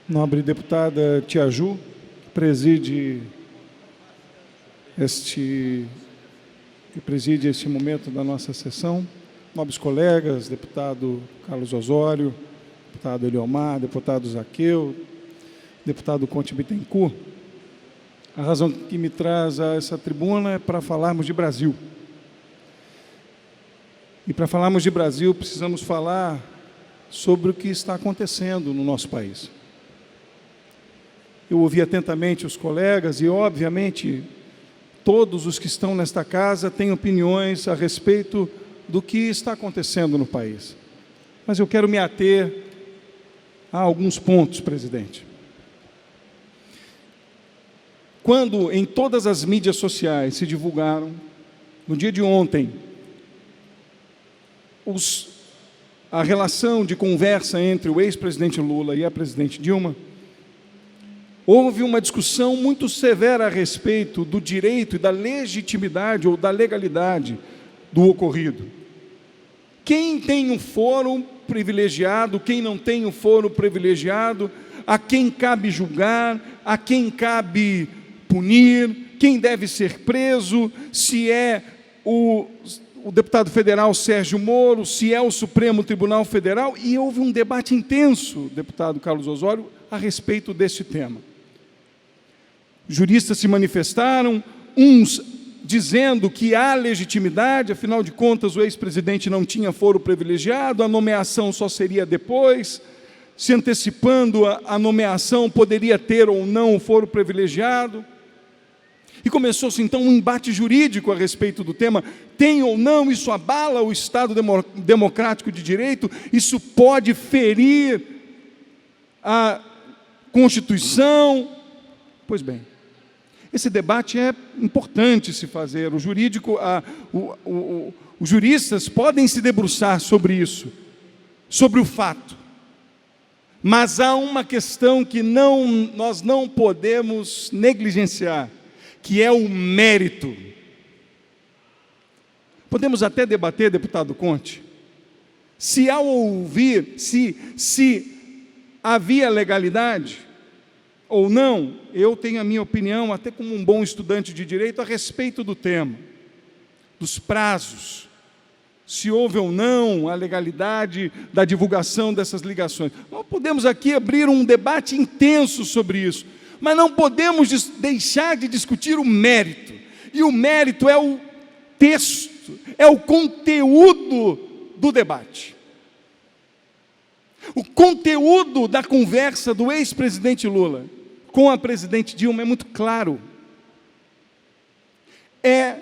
Nobre deputada Tia Ju, que preside este momento da nossa sessão, nobres colegas, deputado Carlos Osório, deputado Eliomar, deputado Zaqueu, deputado Conte Bittencourt, a razão que me traz a essa tribuna é para falarmos de Brasil. E para falarmos de Brasil, precisamos falar sobre o que está acontecendo no nosso país. Eu ouvi atentamente os colegas e, obviamente, todos os que estão nesta casa têm opiniões a respeito do que está acontecendo no país. Mas eu quero me ater a alguns pontos, presidente. Quando em todas as mídias sociais se divulgaram, no dia de ontem, a relação de conversa entre o ex-presidente Lula e a presidente Dilma, houve uma discussão muito severa a respeito do direito e da legitimidade ou da legalidade do ocorrido. Quem tem um foro privilegiado, quem não tem um foro privilegiado, a quem cabe julgar, a quem cabe punir, quem deve ser preso, se é o deputado federal Sérgio Moro, se é o Supremo Tribunal Federal, e houve um debate intenso, deputado Carlos Osório, a respeito deste tema. Juristas se manifestaram, uns dizendo que há legitimidade, afinal de contas o ex-presidente não tinha foro privilegiado, a nomeação só seria depois, se antecipando a nomeação poderia ter ou não o foro privilegiado. E começou-se então um embate jurídico a respeito do tema, tem ou não, isso abala o Estado democrático de direito, isso pode ferir a Constituição. Pois bem, esse debate é importante se fazer, os juristas podem se debruçar sobre isso, sobre o fato, mas há uma questão que nós não podemos negligenciar, que é o mérito. Podemos até debater, deputado Conte, se ao ouvir, se havia legalidade ou não. Eu tenho a minha opinião, até como um bom estudante de direito, a respeito do tema, dos prazos, se houve ou não a legalidade da divulgação dessas ligações. Nós podemos aqui abrir um debate intenso sobre isso, mas não podemos deixar de discutir o mérito, e o mérito é o texto, é o conteúdo do debate. O conteúdo da conversa do ex-presidente Lula com a presidente Dilma é muito claro. É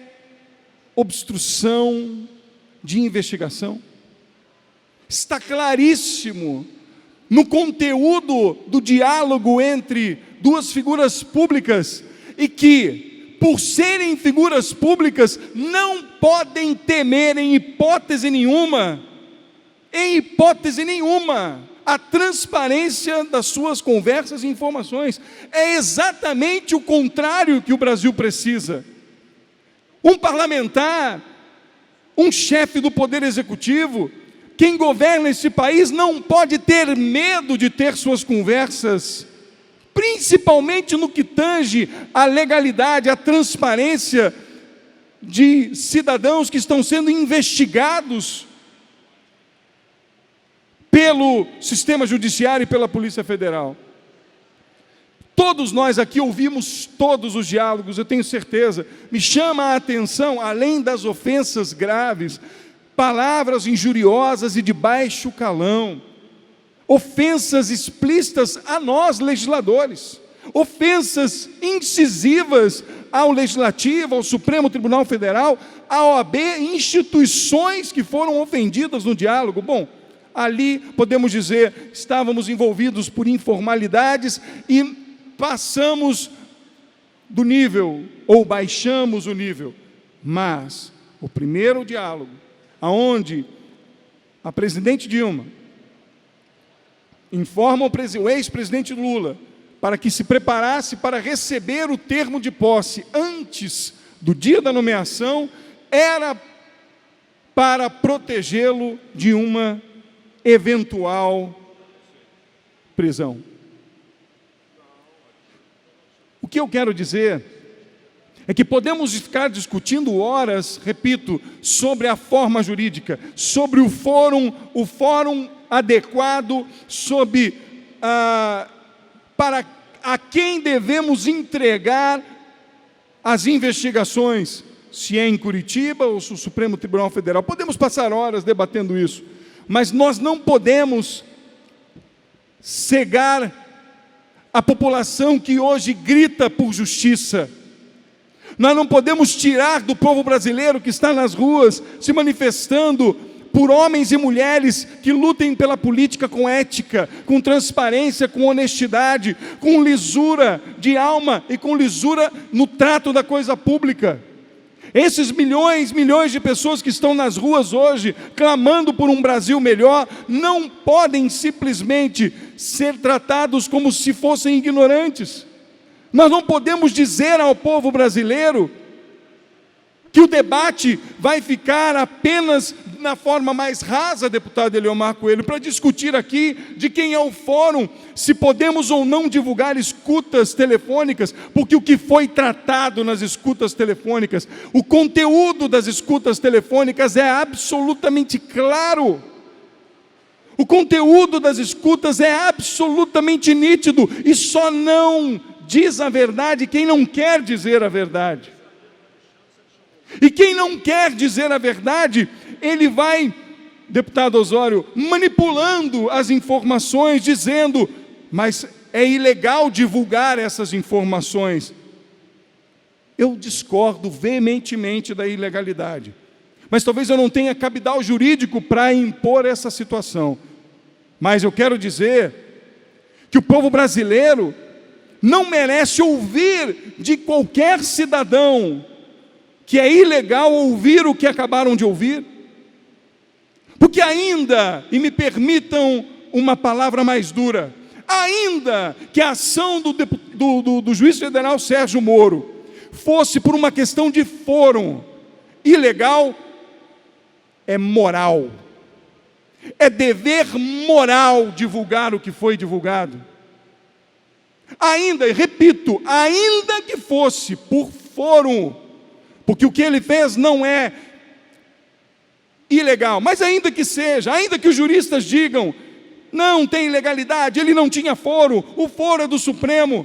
obstrução de investigação. Está claríssimo no conteúdo do diálogo entre duas figuras públicas e que, por serem figuras públicas, não podem temer em hipótese nenhuma, a transparência das suas conversas e informações. É exatamente o contrário que o Brasil precisa. Um parlamentar, um chefe do Poder Executivo, quem governa esse país não pode ter medo de ter suas conversas, principalmente no que tange à legalidade, à transparência de cidadãos que estão sendo investigados pelo sistema judiciário e pela Polícia Federal. Todos nós aqui ouvimos todos os diálogos, eu tenho certeza. Me chama a atenção, além das ofensas graves, palavras injuriosas e de baixo calão, ofensas explícitas a nós, legisladores, ofensas incisivas ao Legislativo, ao Supremo Tribunal Federal, à OAB, instituições que foram ofendidas no diálogo. Bom, ali, podemos dizer, estávamos envolvidos por informalidades e passamos do nível, ou baixamos o nível. Mas o primeiro diálogo, aonde a presidente Dilma informa o ex-presidente Lula para que se preparasse para receber o termo de posse antes do dia da nomeação, era para protegê-lo de uma eventual prisão. O que eu quero dizer é que podemos ficar discutindo horas, repito, sobre a forma jurídica, sobre o fórum adequado, sobre para a quem devemos entregar as investigações, se é em Curitiba ou se o Supremo Tribunal Federal. Podemos passar horas debatendo isso, mas nós não podemos cegar a população que hoje grita por justiça. Nós não podemos tirar do povo brasileiro que está nas ruas se manifestando por homens e mulheres que lutem pela política com ética, com transparência, com honestidade, com lisura de alma e com lisura no trato da coisa pública. Esses milhões de pessoas que estão nas ruas hoje, clamando por um Brasil melhor, não podem simplesmente ser tratados como se fossem ignorantes. Nós não podemos dizer ao povo brasileiro que o debate vai ficar apenas na forma mais rasa, deputado Eliomar Coelho, para discutir aqui de quem é o fórum, se podemos ou não divulgar escutas telefônicas, porque o que foi tratado nas escutas telefônicas, o conteúdo das escutas telefônicas é absolutamente claro. O conteúdo das escutas é absolutamente nítido, e só não diz a verdade quem não quer dizer a verdade. E quem não quer dizer a verdade, ele vai, deputado Osório, manipulando as informações, dizendo, mas é ilegal divulgar essas informações. Eu discordo veementemente da ilegalidade, mas talvez eu não tenha cabidal jurídico para impor essa situação. Mas eu quero dizer que o povo brasileiro não merece ouvir de qualquer cidadão que é ilegal ouvir o que acabaram de ouvir, porque ainda, e me permitam uma palavra mais dura, ainda que a ação do juiz federal Sérgio Moro fosse por uma questão de fórum ilegal, é moral, é dever moral divulgar o que foi divulgado. Ainda, e repito, ainda que fosse por fórum, porque o que ele fez não é ilegal, mas ainda que seja, ainda que os juristas digam, não tem ilegalidade, ele não tinha foro, o foro é do Supremo.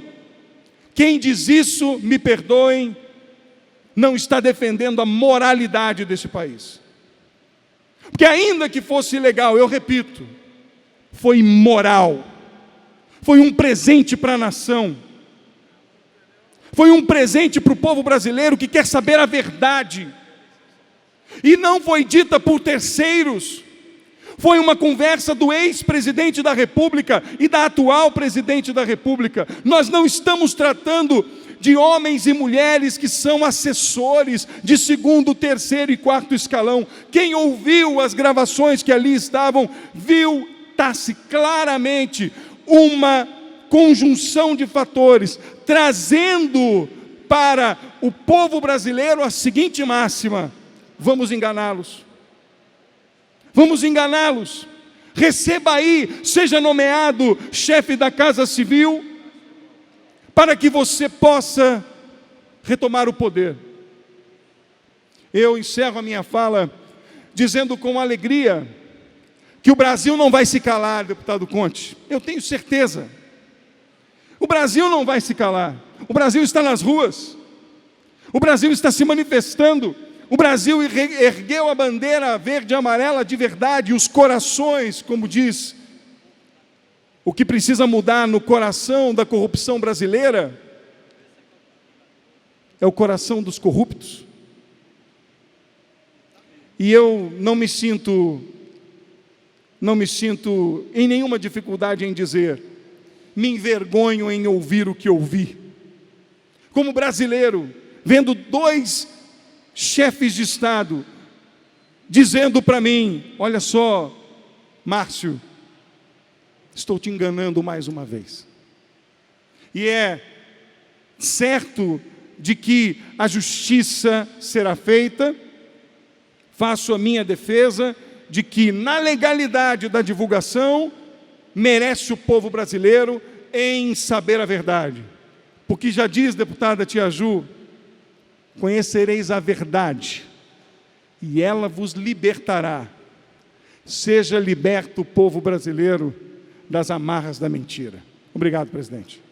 Quem diz isso, me perdoem, não está defendendo a moralidade desse país. Porque ainda que fosse ilegal, eu repito, foi moral, foi um presente para a nação, foi um presente para o povo brasileiro que quer saber a verdade, e não foi dita por terceiros, foi uma conversa do ex-presidente da República e da atual presidente da República. Nós não estamos tratando de homens e mulheres que são assessores de segundo, terceiro e quarto escalão. Quem ouviu as gravações que ali estavam, viu, está-se claramente uma conjunção de fatores, trazendo para o povo brasileiro a seguinte máxima: vamos enganá-los. Vamos enganá-los. Receba aí, seja nomeado chefe da Casa Civil, para que você possa retomar o poder. Eu encerro a minha fala dizendo com alegria que o Brasil não vai se calar, deputado Conte. Eu tenho certeza. O Brasil não vai se calar. O Brasil está nas ruas. O Brasil está se manifestando. O Brasil ergueu a bandeira verde e amarela de verdade, os corações, como diz, o que precisa mudar no coração da corrupção brasileira é o coração dos corruptos. E eu não me sinto em nenhuma dificuldade em dizer, me envergonho em ouvir o que ouvi. Como brasileiro, vendo dois chefes de Estado dizendo para mim, olha só, Márcio, estou te enganando mais uma vez. E é certo de que a justiça será feita, faço a minha defesa de que na legalidade da divulgação merece o povo brasileiro em saber a verdade. Porque já diz, deputada Tia Ju, conhecereis a verdade, e ela vos libertará. Seja liberto o povo brasileiro das amarras da mentira. Obrigado, presidente.